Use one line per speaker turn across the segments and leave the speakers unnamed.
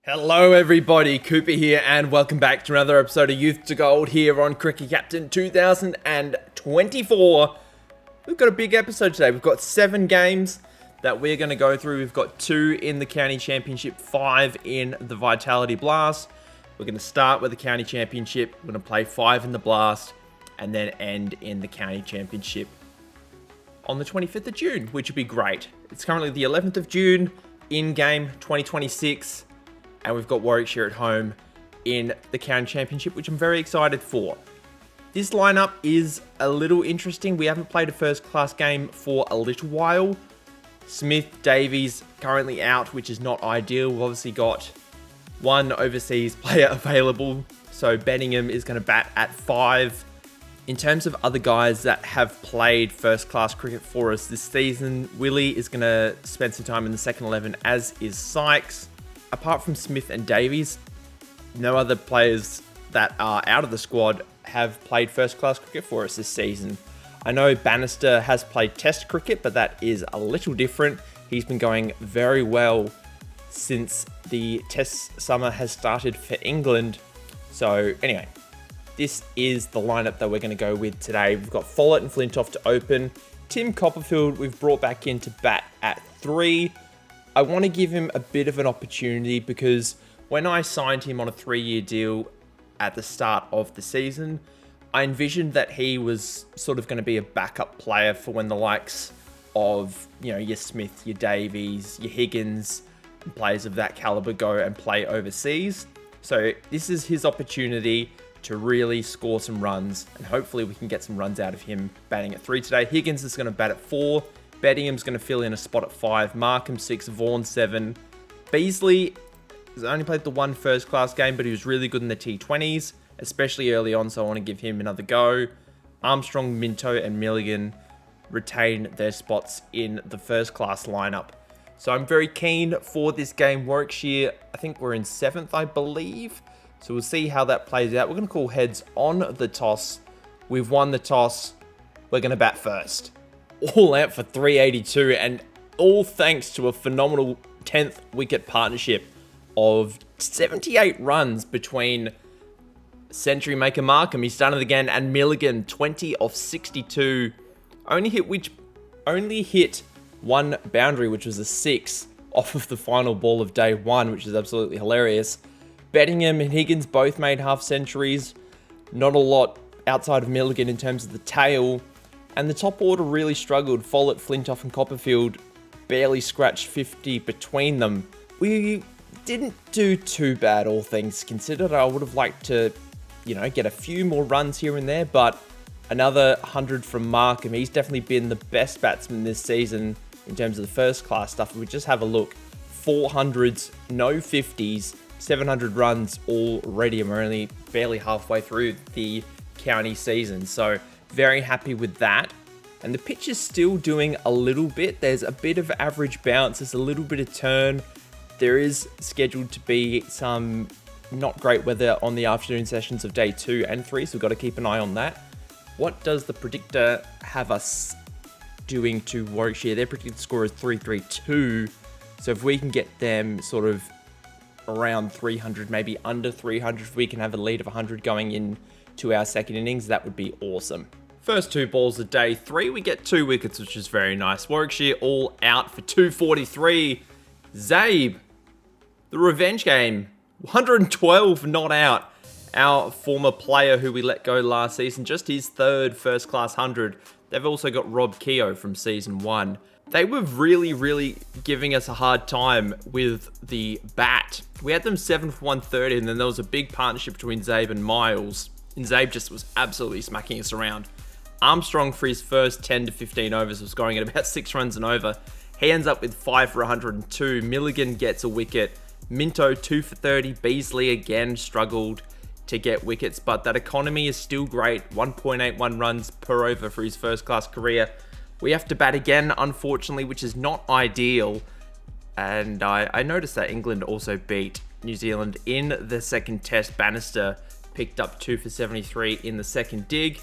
Hello everybody, Cooper here and welcome back to another episode of Youth to Gold here on Cricket Captain 2024. We've got a big episode today. We've got 7 games that we're going to go through. We've got 2 in the County Championship, 5 in the Vitality Blast. We're going to start with the County Championship. We're going to play 5 in the Blast and then end in the County Championship on the 25th of June, which would be great. It's currently the 11th of June, in-game 2026. And we've got Warwickshire at home in the County Championship, which I'm very excited for. This lineup is a little interesting. We haven't played a first-class game for a little while. Smith, Davies currently out, which is not ideal. We've obviously got one overseas player available, so Benningham is going to bat at 5. In terms of other guys that have played first-class cricket for us this season, Willie is going to spend some time in the second 11, as is Sykes. Apart from Smith and Davies, no other players that are out of the squad have played first-class cricket for us this season. I know Bannister has played test cricket, but that is a little different. He's been going very well since the test summer has started for England. So anyway, this is the lineup that we're going to go with today. We've got Follett and Flintoff to open. Tim Copperfield we've brought back in to bat at 3. I want to give him a bit of an opportunity because when I signed him on a 3-year deal at the start of the season, I envisioned that he was sort of going to be a backup player for when the likes of, your Smith, your Davies, your Higgins, and players of that caliber go and play overseas. So this is his opportunity to really score some runs, and hopefully we can get some runs out of him batting at 3 today. Higgins is going to bat at 4. Beddingham's going to fill in a spot at 5. Markham 6. Vaughan 7. Beasley has only played the one first-class game, but he was really good in the T20s, especially early on, so I want to give him another go. Armstrong, Minto, and Milligan retain their spots in the first-class lineup. So I'm very keen for this game. Warwickshire, I think we're in 7th, I believe. So we'll see how that plays out. We're going to call heads on the toss. We've won the toss. We're going to bat first. All out for 382, and all thanks to a phenomenal 10th wicket partnership of 78 runs between century maker Markham, he's done it again, and Milligan, 20 of 62. Only hit one boundary, which was a 6 off of the final ball of day 1, which is absolutely hilarious. Bettingham and Higgins both made half centuries. Not a lot outside of Milligan in terms of the tail. And the top order really struggled. Follett, Flintoff and Copperfield barely scratched 50 between them. We didn't do too bad, all things considered. I would have liked to, get a few more runs here and there, but another 100 from Markham. He's definitely been the best batsman this season in terms of the first class stuff. If we just have a look, 400s, no 50s, 700 runs already, and we're only barely halfway through the county season. So very happy with that. And the pitch is still doing a little bit. There's a bit of average bounce. There's a little bit of turn. There is scheduled to be some not great weather on the afternoon sessions of day 2 and 3. So we've got to keep an eye on that. What does the predictor have us doing to Warwickshire? Their predicted score is 332. So if we can get them sort of around 300, maybe under 300, if we can have a lead of 100 going in to our second innings, that would be awesome. First 2 balls of day 3, we get 2 wickets, which is very nice. Warwickshire all out for 243. Zabe, the revenge game, 112 not out. Our former player who we let go last season, just his 3rd first-class 100. They've also got Rob Keogh from season 1. They were really giving us a hard time with the bat. We had them 7 for 130, and then there was a big partnership between Zabe and Miles. And Zabe just was absolutely smacking us around. Armstrong, for his first 10 to 15 overs, was scoring at about 6 runs and over. He ends up with 5 for 102. Milligan gets a wicket. Minto, 2 for 30. Beasley again struggled to get wickets, but that economy is still great. 1.81 runs per over for his first-class career. We have to bat again, unfortunately, which is not ideal. And I noticed that England also beat New Zealand in the second test. Bannister picked up 2 for 73 in the second dig.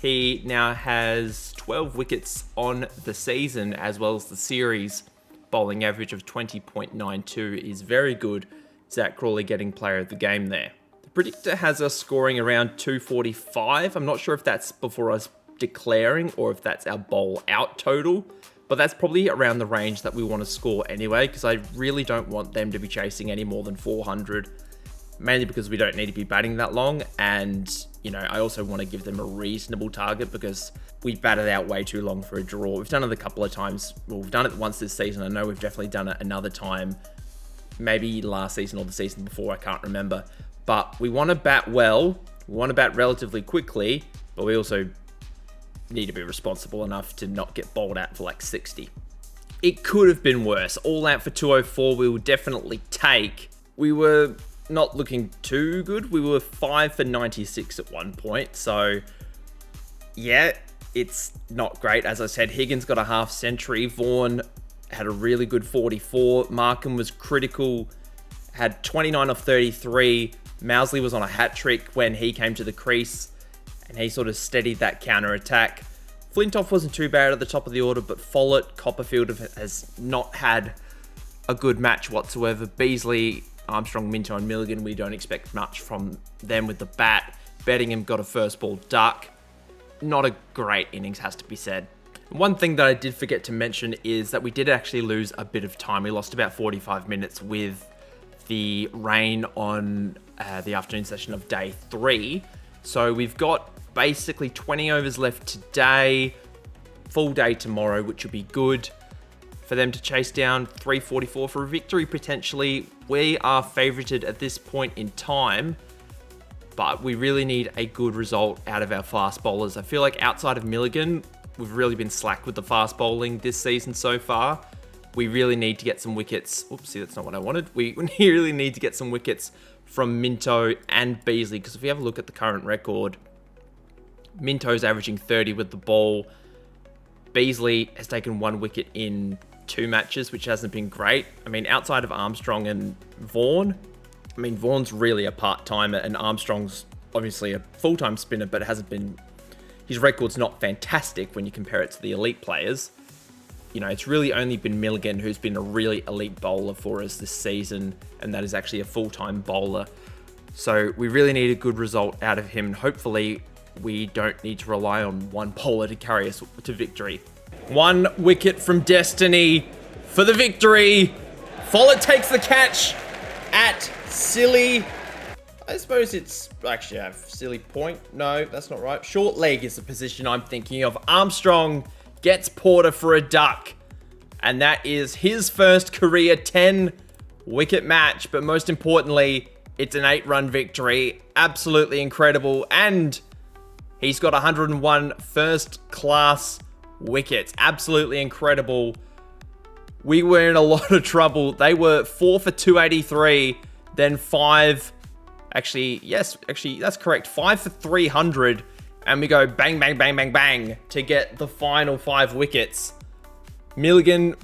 He now has 12 wickets on the season as well as the series. Bowling average of 20.92 is very good Zach Crawley getting player of the game there. The predictor has us scoring around 245. I'm not sure if that's before us declaring or if that's our bowl out total, but that's probably around the range that we want to score anyway, because I really don't want them to be chasing any more than 400, mainly because we don't need to be batting that long, and you know, I also want to give them a reasonable target because we batted out way too long for a draw. We've done it a couple of times. Well, we've done it once this season. I know we've definitely done it another time, maybe last season or the season before, I can't remember. But we want to bat well, we want to bat relatively quickly, but we also need to be responsible enough to not get bowled out for like 60. It could have been worse. All out for 204 we will definitely take. We were not looking too good. We were 5 for 96 at one point. So yeah, it's not great. As I said, Higgins got a half century. Vaughan had a really good 44. Markham was critical, had 29 off 33. Mousley was on a hat trick when he came to the crease, and he sort of steadied that counter attack. Flintoff wasn't too bad at the top of the order, but Follett, Copperfield has not had a good match whatsoever. Beasley, Armstrong, Minto and Milligan, we don't expect much from them with the bat. Bettingham got a first ball duck. Not a great innings, has to be said. One thing that I did forget to mention is that we did actually lose a bit of time. We lost about 45 minutes with the rain on the afternoon session of day 3. So we've got basically 20 overs left today, full day tomorrow, which will be good for them to chase down 344 for a victory potentially. We are favorited at this point in time, but we really need a good result out of our fast bowlers. I feel like outside of Milligan, we've really been slack with the fast bowling this season so far. We really need to get some wickets. Oopsie, that's not what I wanted. We really need to get some wickets from Minto and Beasley, because if we have a look at the current record, Minto's averaging 30 with the ball. Beasley has taken 1 wicket in 2 matches, which hasn't been great. I mean, outside of Armstrong and Vaughan, I mean, Vaughan's really a part-timer and Armstrong's obviously a full-time spinner, but hasn't been, his record's not fantastic when you compare it to the elite players. You know, it's really only been Milligan who's been a really elite bowler for us this season, and that is actually a full-time bowler. So we really need a good result out of him, and hopefully we don't need to rely on one bowler to carry us to victory. 1 wicket from Destiny for the victory. Follett takes the catch at silly, I suppose it's actually a silly point. No, that's not right. Short leg is the position I'm thinking of. Armstrong gets Porter for a duck, and that is his first career 10 wicket match, but most importantly, it's an 8-run victory. Absolutely incredible, and he's got 101 first-class wickets. Absolutely incredible. We were in a lot of trouble. They were 4 for 283, then 5... Actually, that's correct. 5 for 300, and we go bang, bang, bang, bang, bang to get the final 5 wickets. Milligan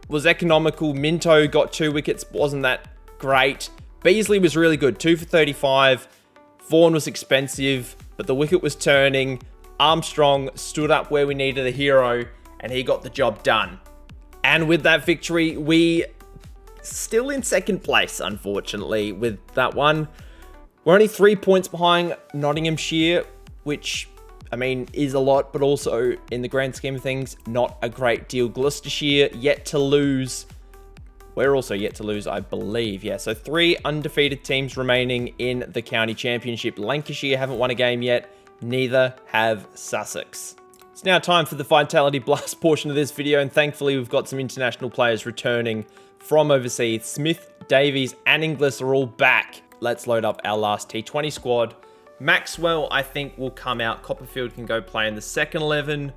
was economical. Minto got 2 wickets. Wasn't that great. Beasley was really good. 2 for 35. Vaughan was expensive, but the wicket was turning. Armstrong stood up where we needed a hero, and he got the job done. And with that victory, we still in second place, unfortunately, with that one. We're only 3 points behind Nottinghamshire, which, I mean, is a lot, but also, in the grand scheme of things, not a great deal. Gloucestershire, yet to lose. We're also yet to lose, I believe. Yeah, so 3 undefeated teams remaining in the county championship. Lancashire haven't won a game yet. Neither have Sussex. It's now time for the Vitality Blast portion of this video, and thankfully we've got some international players returning from overseas. Smith, Davies, and Inglis are all back. Let's load up our last T20 squad. Maxwell, I think, will come out. Copperfield can go play in the second 11.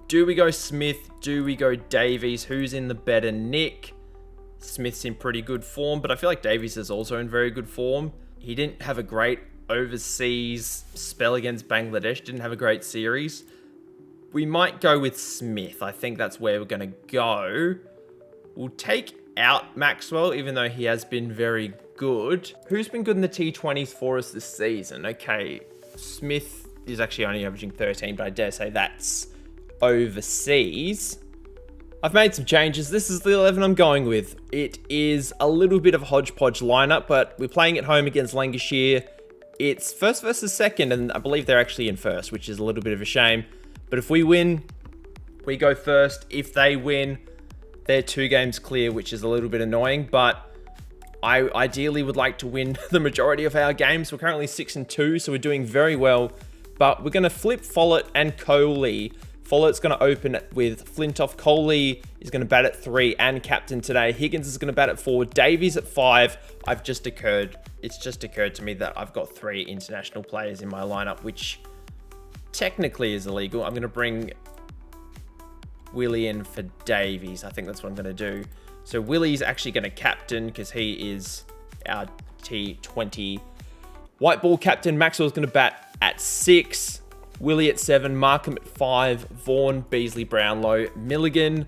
Do we go Smith? Do we go Davies? Who's in the better nick? Smith's in pretty good form, but I feel like Davies is also in very good form. He didn't have a great overseas spell against Bangladesh. Didn't have a great series. We might go with Smith. I think that's where we're going to go. We'll take out Maxwell, even though he has been very good. Who's been good in the T20s for us this season? Okay, Smith is actually only averaging 13, but I dare say that's overseas. I've made some changes. This is the 11 I'm going with. It is a little bit of a hodgepodge lineup, but we're playing at home against Lancashire. It's first versus second, and I believe they're actually in first, which is a little bit of a shame. But if we win, we go first. If they win, they're 2 games clear, which is a little bit annoying, but I ideally would like to win the majority of our games. We're currently 6-2, so we're doing very well, but we're going to flip Follett and Coley. Follett's going to open with Flintoff. Coley is going to bat at 3 and captain today. Higgins is going to bat at 4. Davies at 5. It's just occurred to me that I've got 3 international players in my lineup, which technically is illegal. I'm going to bring Willie in for Davies. I think that's what I'm going to do. So Willie's actually going to captain because he is our T20 white ball captain. Maxwell's going to bat at 6. Willie at 7, Markham at 5, Vaughan, Beasley, Brownlow, Milligan.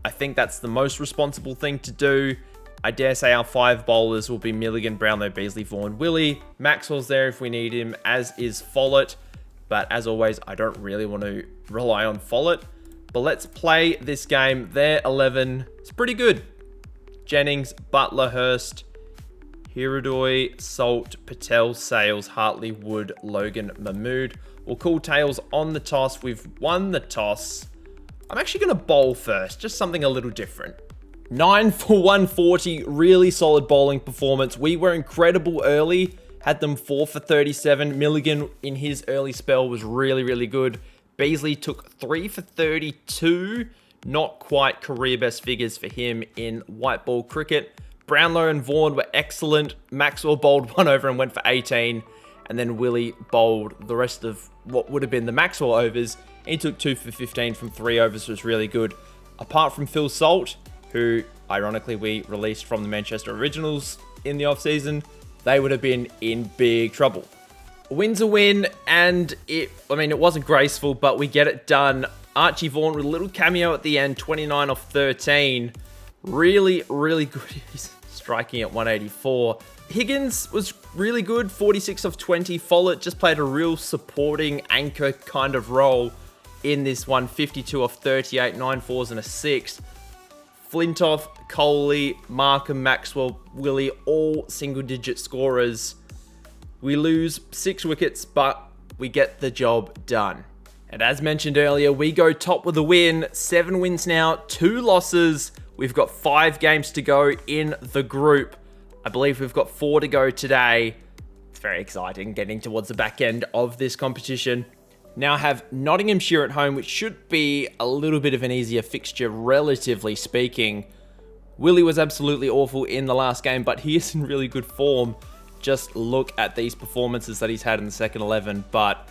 I think that's the most responsible thing to do. I dare say our 5 bowlers will be Milligan, Brownlow, Beasley, Vaughan, Willie. Maxwell's there if we need him, as is Follett. But as always, I don't really want to rely on Follett. But let's play this game. Their 11 is pretty good. Jennings, Butler, Hurst, Hiradoy, Salt, Patel, Sales, Hartley, Wood, Logan, Mahmood. We'll call tails on the toss. We've won the toss. I'm actually going to bowl first. Just something a little different. 9 for 140. Really solid bowling performance. We were incredible early. Had them 4 for 37. Milligan in his early spell was really, really good. Beasley took 3 for 32. Not quite career best figures for him in white ball cricket. Brownlow and Vaughan were excellent. Maxwell bowled 1 over and went for 18. And then Willie bowled the rest of what would have been the Maxwell overs. He took 2 for 15 from 3 overs, was really good. Apart from Phil Salt, who ironically we released from the Manchester Originals in the off-season, they would have been in big trouble. A win's a win, and it wasn't graceful, but we get it done. Archie Vaughan with a little cameo at the end, 29 off 13. Really, really good. He's striking at 184. Higgins was really good, 46 off 20. Follett just played a real supporting anchor kind of role in this one, 52 off 38, 9 fours and a 6. Flintoff, Coley, Markham, Maxwell, Willie, all single-digit scorers. We lose 6 wickets, but we get the job done. And as mentioned earlier, we go top with a win. 7 wins now, 2 losses. We've got 5 games to go in the group. I believe we've got 4 to go today. It's very exciting getting towards the back end of this competition. Now have Nottinghamshire at home, which should be a little bit of an easier fixture, relatively speaking. Willie was absolutely awful in the last game, but he is in really good form. Just look at these performances that he's had in the second 11, but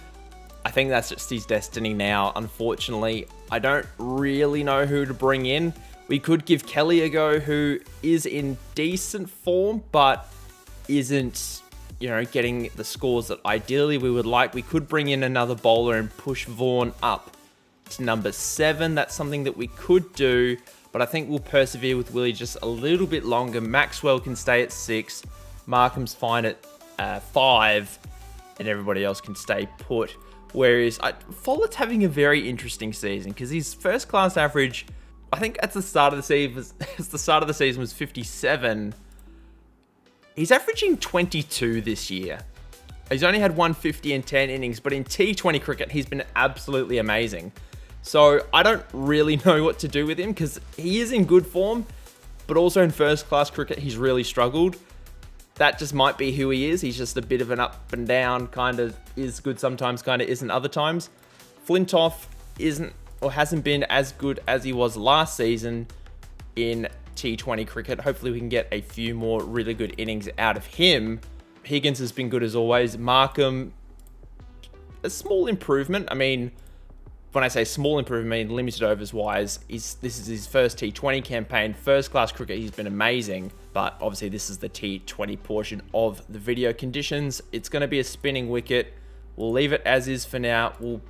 I think that's just his destiny now, unfortunately. I don't really know who to bring in. We could give Kelly a go, who is in decent form, but isn't, getting the scores that ideally we would like. We could bring in another bowler and push Vaughan up to number 7. That's something that we could do, but I think we'll persevere with Willie just a little bit longer. Maxwell can stay at 6. Markham's fine at 5, and everybody else can stay put. Whereas Follett's having a very interesting season because his first class average, I think at the start of the season was 57. He's averaging 22 this year. He's only had 150 in 10 innings, but in T20 cricket, he's been absolutely amazing. So I don't really know what to do with him because he is in good form, but also in first class cricket, he's really struggled. That just might be who he is. He's just a bit of an up and down, kind of is good sometimes, kind of isn't other times. Flintoff isn't or hasn't been as good as he was last season in T20 cricket. Hopefully we can get a few more really good innings out of him. Higgins has been good as always. Markham, a small improvement. I mean, when I say small improvement, I mean limited overs wise. This is his first T20 campaign. First class cricket, he's been amazing. But obviously this is the T20 portion of the video. Conditions, it's going to be a spinning wicket. We'll leave it as is for now. We'll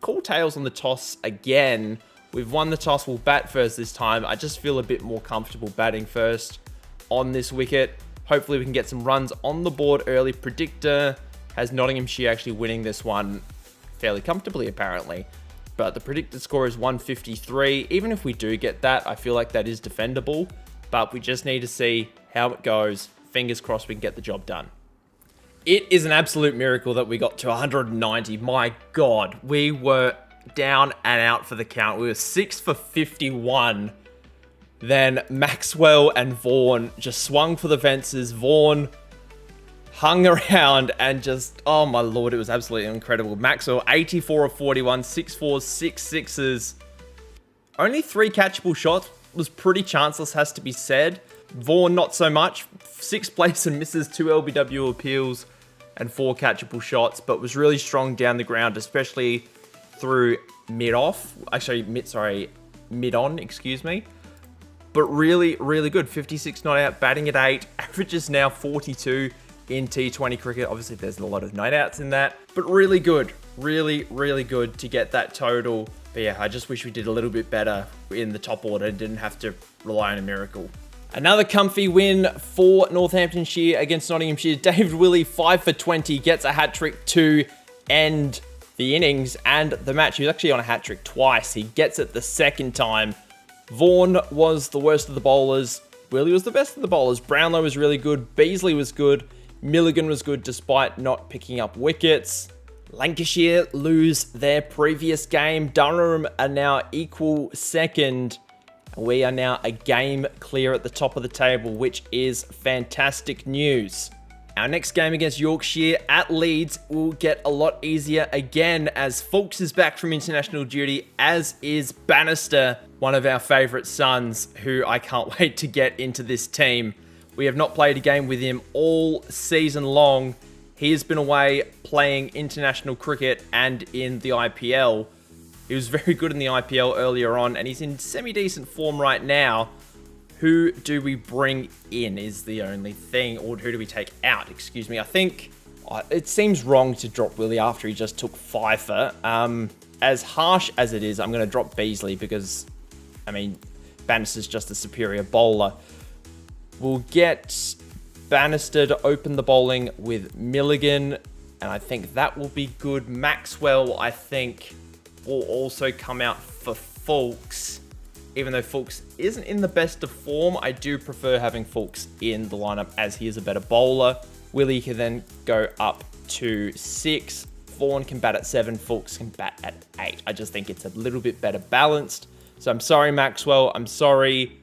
call tails on the toss again. We've won the toss. We'll bat first this time. I just feel a bit more comfortable batting first on this wicket. Hopefully we can get some runs on the board early. Predictor has Nottinghamshire actually winning this one fairly comfortably, apparently. but the predicted score is 153. Even if we do get that, I feel like that is defendable, but we just need to see how it goes. Fingers crossed we can get the job done. It is an absolute miracle that we got to 190. My God, we were down and out for the count. We were 6 for 51. Then Maxwell and Vaughan just swung for the fences. Vaughan hung around and just, oh my Lord, it was absolutely incredible. Maxwell, 84 of 41, 6 fours, 6 sixes. Only 3 catchable shots. Was pretty chanceless, has to be said. Vaughan, not so much. 6 place and misses, 2 LBW appeals and 4 catchable shots, but was really strong down the ground, especially through mid-off. Actually, mid-on, excuse me. But really, really good. 56 not out, batting at 8. Averages now 42 in T20 cricket. Obviously, there's a lot of not outs in that, but really good. Really, really good to get that total. But yeah, I just wish we did a little bit better in the top order and didn't have to rely on a miracle. Another comfy win for Northamptonshire against Nottinghamshire. David Willey, 5 for 20, gets a hat-trick to end the innings and the match. He was actually on a hat-trick twice. He gets it the second time. Vaughan was the worst of the bowlers. Willey was the best of the bowlers. Brownlow was really good. Beasley was good. Milligan was good despite not picking up wickets. Lancashire lose their previous game. Durham are now equal second. We are now a game clear at the top of the table, which is fantastic news. Our next game against Yorkshire at Leeds will get a lot easier again as Fulks is back from international duty, as is Bannister, one of our favourite sons, who I can't wait to get into this team. We have not played a game with him all season long. He has been away playing international cricket and in the IPL. He was very good in the IPL earlier on, and he's in semi-decent form right now. Who do we bring in is the only thing, or who do we take out? Excuse me. I think it seems wrong to drop Willey after he just took Pfeiffer. As harsh as it is, I'm going to drop Beasley because, I mean, Bannister's just a superior bowler. We'll get Bannister to open the bowling with Milligan, and I think that will be good. Maxwell, I think, will also come out for Fulks. Even though Fulks isn't in the best of form, I do prefer having Fulks in the lineup as he is a better bowler. Willey can then go up to 6. Vaughan can bat at 7. Fulks can bat at 8. I just think it's a little bit better balanced. So I'm sorry, Maxwell. I'm sorry,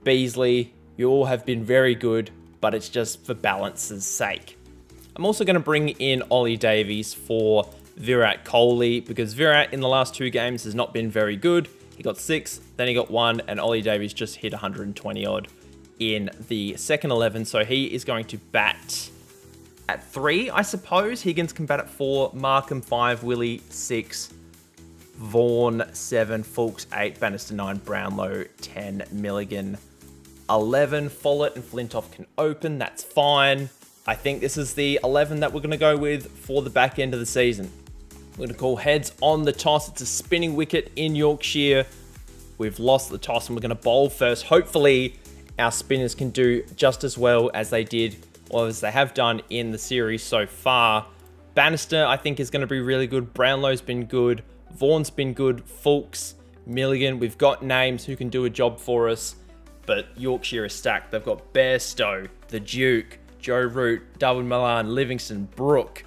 Beasley. You all have been very good, but it's just for balance's sake. I'm also going to bring in Ollie Davies for Virat Kohli because Virat in the last 2 games has not been very good. He got 6, then he got 1, and Ollie Davies just hit 120 odd in the second 11. So he is going to bat at 3, I suppose. Higgins can bat at 4, Markham 5, Willey 6, Vaughan 7, Fulks 8, Bannister 9, Brownlow 10, Milligan 11. Follett and Flintoff can open. That's fine. I think this is the 11 that we're going to go with for the back end of the season. We're going to call heads on the toss. It's a spinning wicket in Yorkshire. We've lost the toss and we're going to bowl first. Hopefully, our spinners can do just as well as they did, or as they have done in the series so far. Bannister, I think, is going to be really good. Brownlow's been good. Vaughan's been good. Fulks, Milligan. We've got names who can do a job for us, but Yorkshire is stacked. They've got Bairstow, the Duke, Joe Root, David Malan, Livingston, Brooke.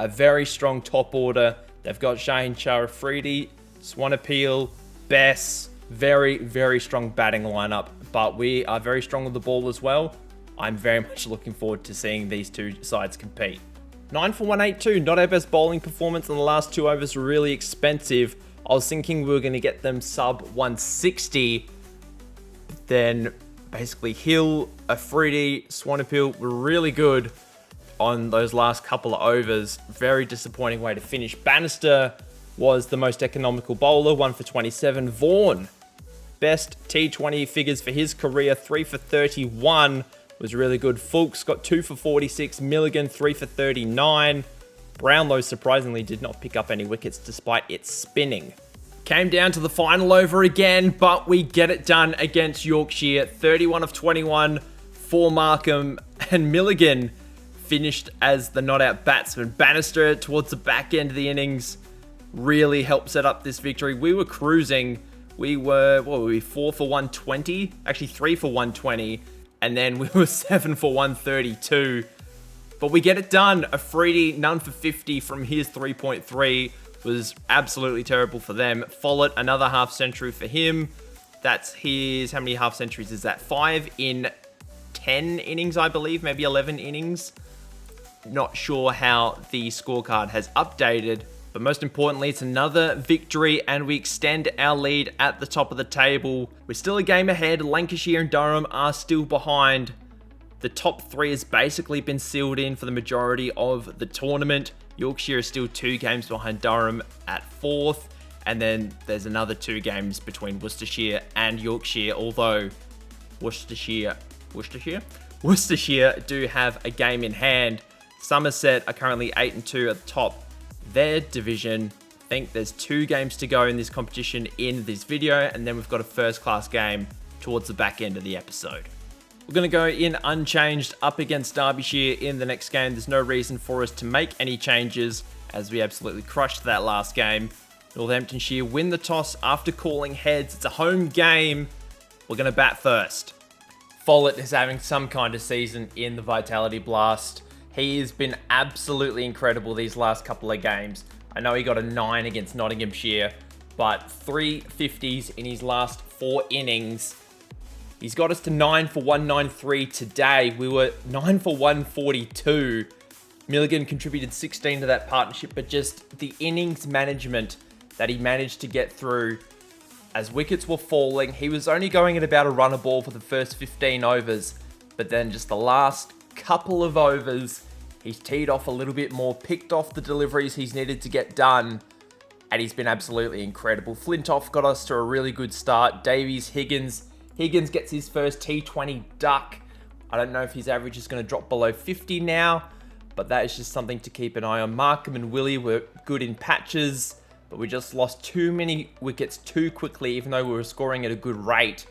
A very strong top order. They've got Shaheen Sharafridi, Swanepoel, Bess. Very, very strong batting lineup, but we are very strong with the ball as well. I'm very much looking forward to seeing these two sides compete. 9 for 182, not our best bowling performance in the last 2 overs, were really expensive. I was thinking we were going to get them sub 160. Then basically Hill, Afridi, Swanepoel were really good on those last couple of overs. Very disappointing way to finish. Bannister was the most economical bowler, 1 for 27. Vaughan, best T20 figures for his career, 3 for 31, was really good. Fulks got 2 for 46. Milligan, 3 for 39. Brownlow surprisingly did not pick up any wickets despite its spinning. Came down to the final over again, but we get it done against Yorkshire. 31 of 21 for Markham, and Milligan finished as the not-out batsman. Bannister towards the back end of the innings really helped set up this victory. We were cruising. We were, what were we, 4 for 120? Actually, 3 for 120. And then we were 7 for 132. But we get it done. A Freedy, none for 50 from his 3.3 was absolutely terrible for them. Follett, another half century for him. That's his, how many half centuries is that? 5 in 10 innings, I believe, maybe 11 innings. Not sure how the scorecard has updated, but most importantly, it's another victory and we extend our lead at the top of the table. We're still a game ahead. Lancashire and Durham are still behind. The top 3 has basically been sealed in for the majority of the tournament. Yorkshire is still 2 games behind Durham at 4th. And then there's another 2 games between Worcestershire and Yorkshire, although Worcestershire do have a game in hand. Somerset are currently 8-2 at the top their division. I think there's 2 games to go in this competition in this video, and then we've got a first class game towards the back end of the episode. We're going to go in unchanged up against Derbyshire in the next game. There's no reason for us to make any changes as we absolutely crushed that last game. Northamptonshire win the toss after calling heads. It's a home game. We're going to bat first. Follett is having some kind of season in the Vitality Blast. He has been absolutely incredible these last couple of games. I know he got a 9 against Nottinghamshire, but 3 50s in his last 4 innings. He's got us to 9 for 193 today. We were 9 for 142. Milligan contributed 16 to that partnership, but just the innings management that he managed to get through as wickets were falling. He was only going at about a run a ball for the first 15 overs, but then just the last couple of overs, he's teed off a little bit more, picked off the deliveries he's needed to get done, and he's been absolutely incredible. Flintoff got us to a really good start. Davies, Higgins gets his first T20 duck. I don't know if his average is going to drop below 50 now, but that is just something to keep an eye on. Markham and Willie were good in patches, but we just lost too many wickets too quickly, even though we were scoring at a good rate.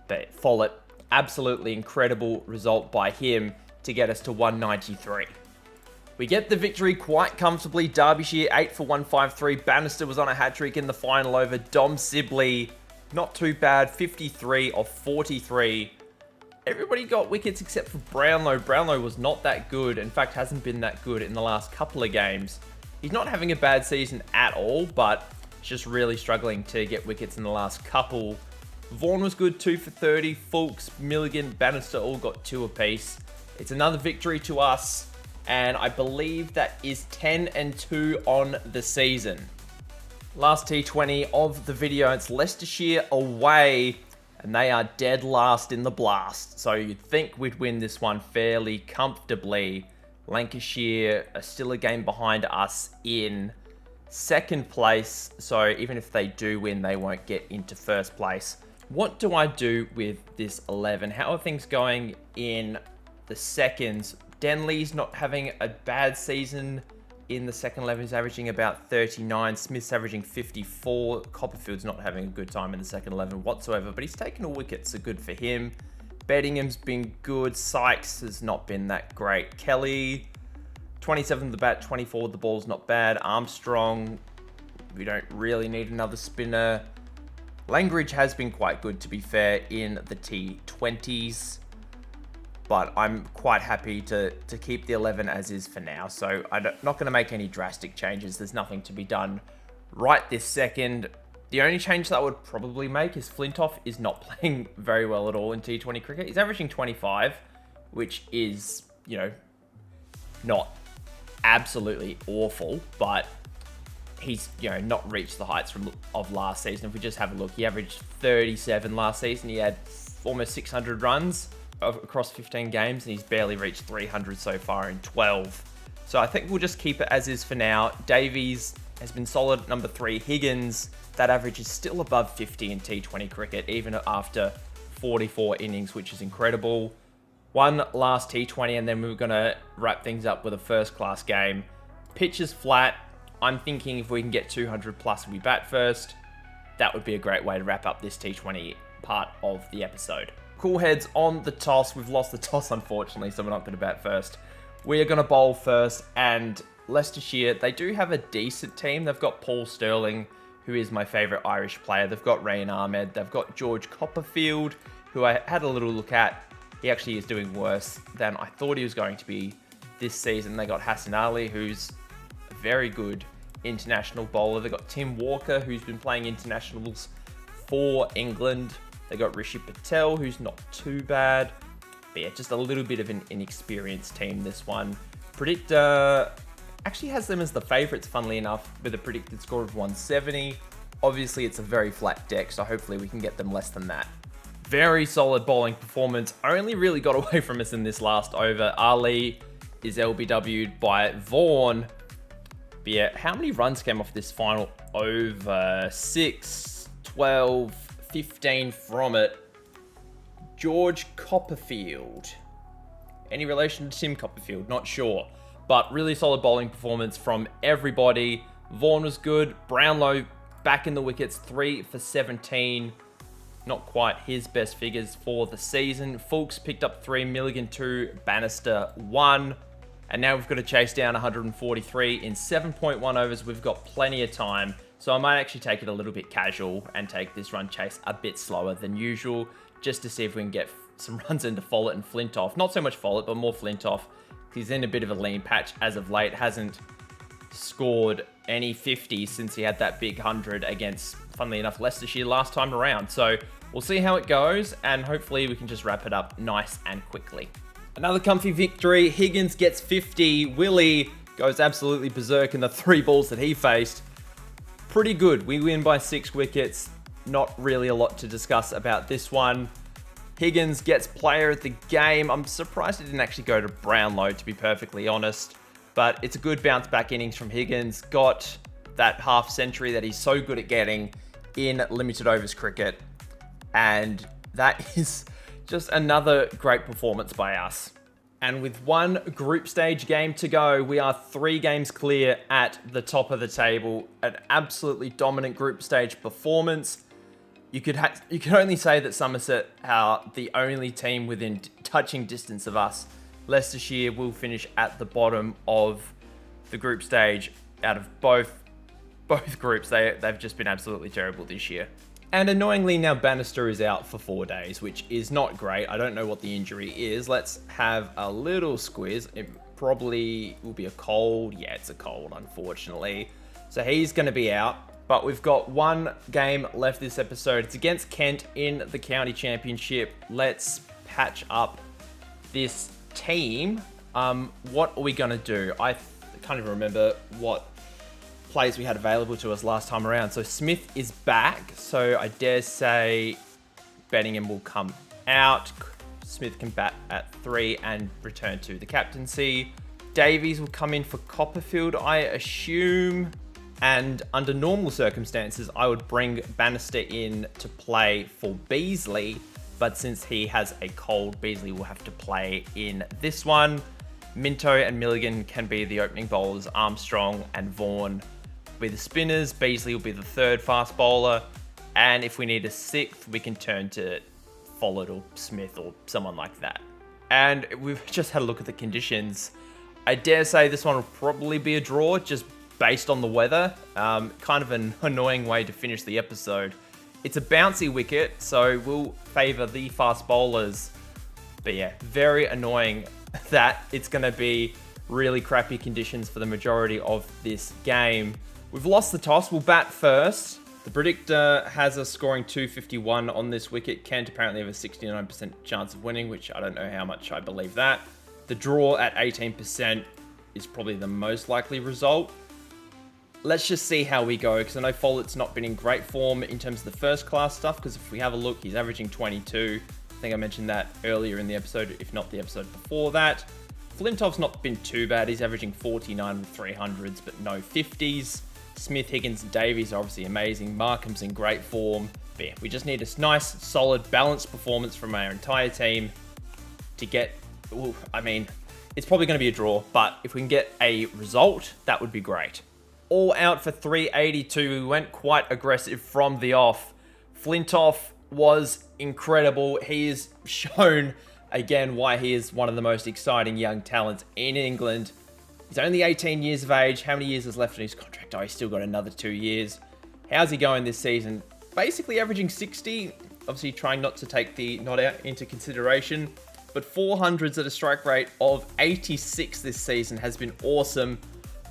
But Follett, absolutely incredible result by him to get us to 193. We get the victory quite comfortably. Derbyshire 8 for 153. Bannister was on a hat-trick in the final over. Dom Sibley, not too bad, 53 of 43. Everybody got wickets except for Brownlow. Brownlow was not that good. In fact, hasn't been that good in the last couple of games. He's not having a bad season at all, but just really struggling to get wickets in the last couple. Vaughan was good, 2 for 30. Fulks, Milligan, Bannister all got 2 apiece. It's another victory to us, and I believe that is 10-2 on the season. Last T20 of the video, it's Leicestershire away, and they are dead last in the Blast. So you'd think we'd win this one fairly comfortably. Lancashire are still a game behind us in second place, so even if they do win, they won't get into first place. What do I do with this 11? How are things going in the seconds? Denley's not having a bad season in the second 11. He's averaging about 39. Smith's averaging 54. Copperfield's not having a good time in the second 11 whatsoever, but he's taken all wickets, so good for him. Beddingham's been good. Sykes has not been that great. Kelly, 27 the bat, 24 the ball's not bad. Armstrong, we don't really need another spinner. Langridge has been quite good, to be fair, in the T20s. But I'm quite happy to keep the 11 as is for now. So I'm not going to make any drastic changes. There's nothing to be done right this second. The only change that I would probably make is Flintoff is not playing very well at all in T20 cricket. He's averaging 25, which is, you know, not absolutely awful, but he's, you know, not reached the heights of last season. If we just have a look, he averaged 37 last season. He had almost 600 runs across 15 games, and he's barely reached 300 so far in 12. So I think we'll just keep it as is for now. Davies has been solid at number 3. Higgins, that average is still above 50 in T20 cricket, even after 44 innings, which is incredible. One last T20, and then we're going to wrap things up with a first-class game. Pitch is flat. I'm thinking if we can get 200 plus and we bat first, that would be a great way to wrap up this T20 part of the episode. Cool heads on the toss. We've lost the toss, unfortunately, so we're not going to bat first. We are going to bowl first, and Leicestershire, they do have a decent team. They've got Paul Sterling, who is my favourite Irish player. They've got Ryan Ahmed. They've got George Copperfield, who I had a little look at. He actually is doing worse than I thought he was going to be this season. They got Hassan Ali, who's a very good international bowler. They've got Tim Walker, who's been playing internationals for England. They got Rishi Patel, who's not too bad. But yeah, just a little bit of an inexperienced team, this one. Predictor actually has them as the favourites, funnily enough, with a predicted score of 170. Obviously, it's a very flat deck, so hopefully we can get them less than that. Very solid bowling performance. Only really got away from us in this last over. Ali is LBW'd by Vaughan. But yeah, how many runs came off this final over? 6, 12, 15 from it. George Copperfield. Any relation to Tim Copperfield? Not sure. But really solid bowling performance from everybody. Vaughan was good. Brownlow back in the wickets, 3 for 17. Not quite his best figures for the season. Fulks picked up 3, Milligan 2, Bannister 1. And now we've got to chase down 143 in 7.1 overs. We've got plenty of time. So I might actually take it a little bit casual and take this run chase a bit slower than usual, just to see if we can get some runs into Follett and Flintoff. Not so much Follett, but more Flintoff. He's in a bit of a lean patch as of late. Hasn't scored any 50s since he had that big 100 against, funnily enough, Leicestershire last time around. So we'll see how it goes, and hopefully we can just wrap it up nice and quickly. Another comfy victory. Higgins gets 50. Willie goes absolutely berserk in the 3 balls that he faced. Pretty good. We win by 6 wickets. Not really a lot to discuss about this one. Higgins gets player of the game. I'm surprised it didn't actually go to Brownlow, to be perfectly honest. But it's a good bounce back innings from Higgins. Got that half century that he's so good at getting in limited overs cricket. And that is just another great performance by us. And with one group stage game to go, we are 3 games clear at the top of the table. An absolutely dominant group stage performance. You could only say that Somerset are the only team within touching distance of us. Leicestershire will finish at the bottom of the group stage out of both groups. They've just been absolutely terrible this year. And annoyingly, now Bannister is out for 4 days, which is not great. I don't know what the injury is. Let's have a little squiz. It probably will be a cold. Yeah, it's a cold, unfortunately. So he's going to be out. But we've got 1 game left this episode. It's against Kent in the county championship. Let's patch up this team. What are we going to do? I can't even remember what plays we had available to us last time around. So Smith is back. So I dare say Bettingham will come out. Smith can bat at 3 and return to the captaincy. Davies will come in for Copperfield, I assume. And under normal circumstances, I would bring Bannister in to play for Beasley. But since he has a cold, Beasley will have to play in this one. Minto and Milligan can be the opening bowlers. Armstrong and Vaughan will be the spinners. Beasley will be the 3rd fast bowler. And if we need a 6th, we can turn to Follett or Smith or someone like that. And we've just had a look at the conditions. I dare say this one will probably be a draw, just based on the weather. Kind of an annoying way to finish the episode. It's a bouncy wicket, so we'll favour the fast bowlers. But yeah, very annoying that it's going to be really crappy conditions for the majority of this game. We've lost the toss. We'll bat first. The predictor has us scoring 251 on this wicket. Kent apparently have a 69% chance of winning, which I don't know how much I believe that. The draw at 18% is probably the most likely result. Let's just see how we go, because I know Follett's not been in great form in terms of the first class stuff, because if we have a look, he's averaging 22. I think I mentioned that earlier in the episode, if not the episode before that. Flintoff's not been too bad. He's averaging 49 with 300s, but no 50s. Smith, Higgins, and Davies are obviously amazing. Markham's in great form. But yeah, we just need a nice, solid, balanced performance from our entire team to get... Ooh, I mean, it's probably going to be a draw, but if we can get a result, that would be great. All out for 382. We went quite aggressive from the off. Flintoff was incredible. He has shown, again, why he is one of the most exciting young talents in England. He's only 18 years of age. How many years is left in his contract? Oh, he's still got another 2 years. How's he going this season? Basically averaging 60. Obviously trying not to take the not out into consideration. But 400s at a strike rate of 86 this season has been awesome.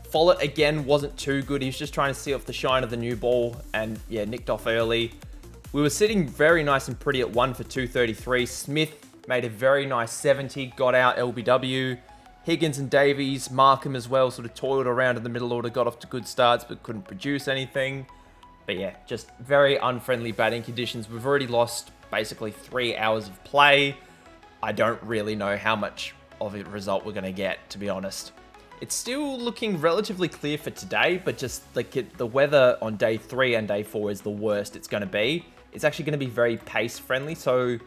Follett, again, wasn't too good. He was just trying to see off the shine of the new ball and, yeah, nicked off early. We were sitting very nice and pretty at 1 for 233. Smith made a very nice 70, got out LBW. Higgins and Davies, Markham as well, sort of toiled around in the middle order, got off to good starts, but couldn't produce anything. But yeah, just very unfriendly batting conditions. We've already lost basically 3 hours of play. I don't really know how much of a result we're going to get, to be honest. It's still looking relatively clear for today, but just like the weather on day 3 and day 4 is the worst it's going to be. It's actually going to be very pace friendly, so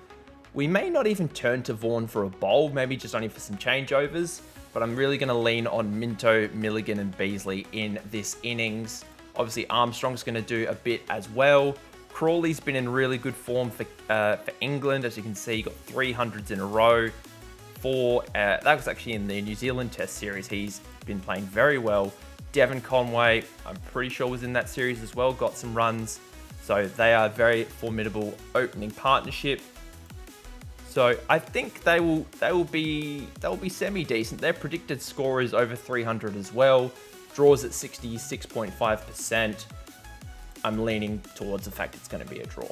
we may not even turn to Vaughan for a bowl, maybe just only for some changeovers, but I'm really going to lean on Minto, Milligan and Beasley in this innings. Obviously Armstrong's going to do a bit as well. Crawley's been in really good form for England. As you can see, he got 300s in a row. That was actually in the New Zealand Test series. He's been playing very well. Devon Conway, I'm pretty sure was in that series as well, got some runs. So they are a very formidable opening partnership. So I think they will be semi-decent. Their predicted score is over 300 as well. Draws at 66.5%. I'm leaning towards the fact it's going to be a draw.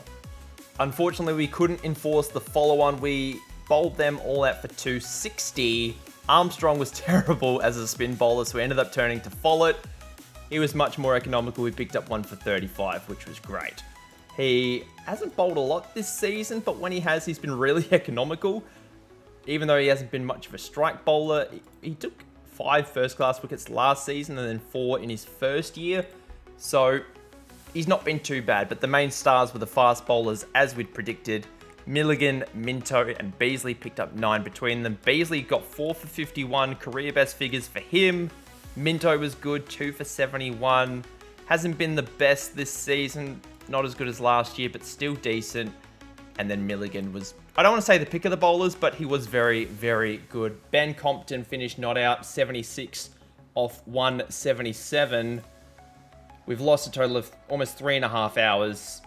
Unfortunately, we couldn't enforce the follow-on. We bowled them all out for 260. Armstrong was terrible as a spin bowler, so we ended up turning to Follett. He was much more economical. We picked up 1 for 35, which was great. He hasn't bowled a lot this season, but when he has, he's been really economical. Even though he hasn't been much of a strike bowler, he took 5 first-class wickets last season and then 4 in his first year. So he's not been too bad, but the main stars were the fast bowlers, as we'd predicted. Milligan, Minto, and Beasley picked up 9 between them. Beasley got 4 for 51, career best figures for him. Minto was good, 2 for 71. Hasn't been the best this season, not as good as last year, but still decent. And then Milligan was, I don't want to say the pick of the bowlers, but he was very, very good. Ben Compton finished not out, 76 off 177. We've lost a total of almost 3.5 hours.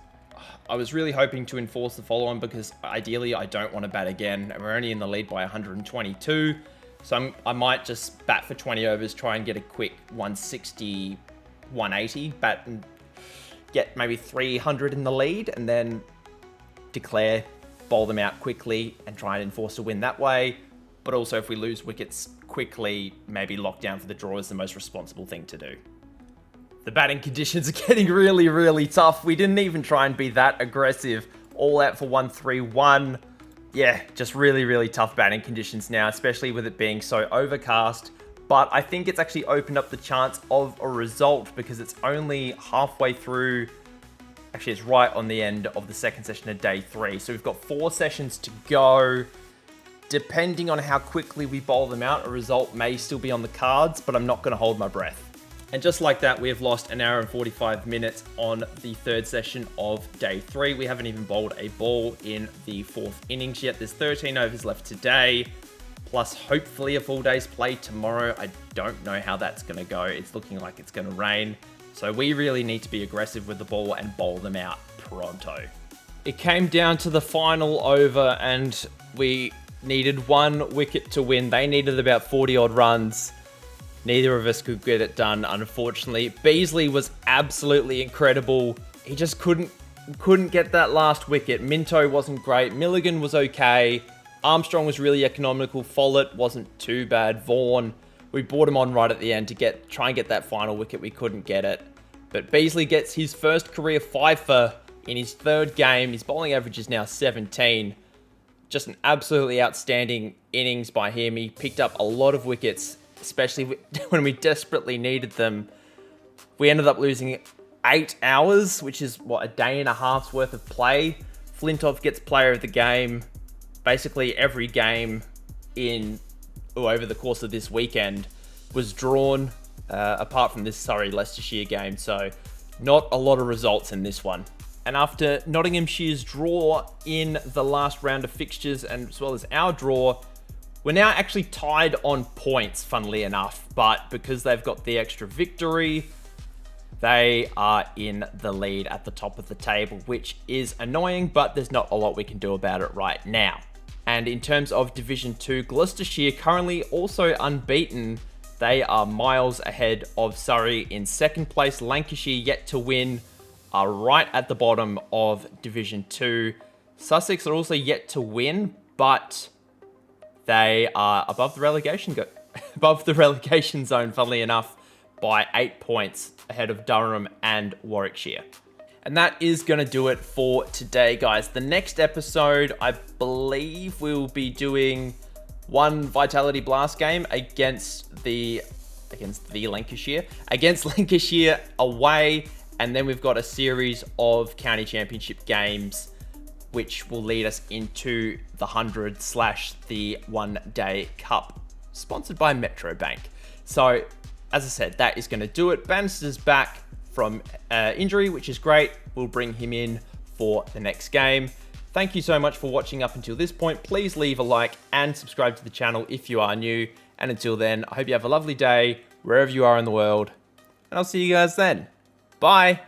I was really hoping to enforce the follow-on because ideally I don't want to bat again. We're only in the lead by 122. So I might just bat for 20 overs, try and get a quick 160, 180, bat and get maybe 300 in the lead, and then declare, bowl them out quickly and try and enforce a win that way. But also if we lose wickets quickly, maybe lock down for the draw is the most responsible thing to do. The batting conditions are getting really, really tough. We didn't even try and be that aggressive. All out for 131. Yeah, just really, really tough batting conditions now, especially with it being so overcast. But I think it's actually opened up the chance of a result because it's only halfway through. Actually, it's right on the end of the second session of day 3. So we've got 4 sessions to go. Depending on how quickly we bowl them out, a result may still be on the cards, but I'm not going to hold my breath. And just like that, we have lost 1 hour and 45 minutes on the 3rd session of day 3. We haven't even bowled a ball in the 4th innings yet. There's 13 overs left today, plus hopefully a full day's play tomorrow. I don't know how that's going to go. It's looking like it's going to rain. So we really need to be aggressive with the ball and bowl them out pronto. It came down to the final over and we needed 1 wicket to win. They needed about 40 odd runs. Neither of us could get it done, unfortunately. Beasley was absolutely incredible. He just couldn't get that last wicket. Minto wasn't great. Milligan was okay. Armstrong was really economical. Follett wasn't too bad. Vaughan, we brought him on right at the end to try and get that final wicket. We couldn't get it. But Beasley gets his first career fifer in his 3rd game. His bowling average is now 17. Just an absolutely outstanding innings by him. He picked up a lot of wickets, especially when we desperately needed them. We ended up losing 8 hours, which is, what, a day and a half's worth of play. Flintoff gets player of the game. Basically, every game over the course of this weekend was drawn, apart from this Leicestershire game. So, not a lot of results in this one. And after Nottinghamshire's draw in the last round of fixtures, and as well as our draw, We're now actually tied on points, funnily enough, but because they've got the extra victory, they are in the lead at the top of the table, which is annoying, but there's not a lot we can do about it right now. And in terms of Division 2, Gloucestershire currently also unbeaten. They are miles ahead of Surrey in second place. Lancashire yet to win are right at the bottom of Division 2. Sussex are also yet to win, but they are above the relegation zone, funnily enough, by 8 points ahead of Durham and Warwickshire. And that is going to do it for today, guys. The next episode, I believe we'll be doing one Vitality Blast game against Lancashire away, and then we've got a series of county championship games which will lead us into the 100/ the One Day Cup, sponsored by Metro Bank. So, as I said, that is going to do it. Bannister's back from injury, which is great. We'll bring him in for the next game. Thank you so much for watching up until this point. Please leave a like and subscribe to the channel if you are new. And until then, I hope you have a lovely day wherever you are in the world. And I'll see you guys then. Bye.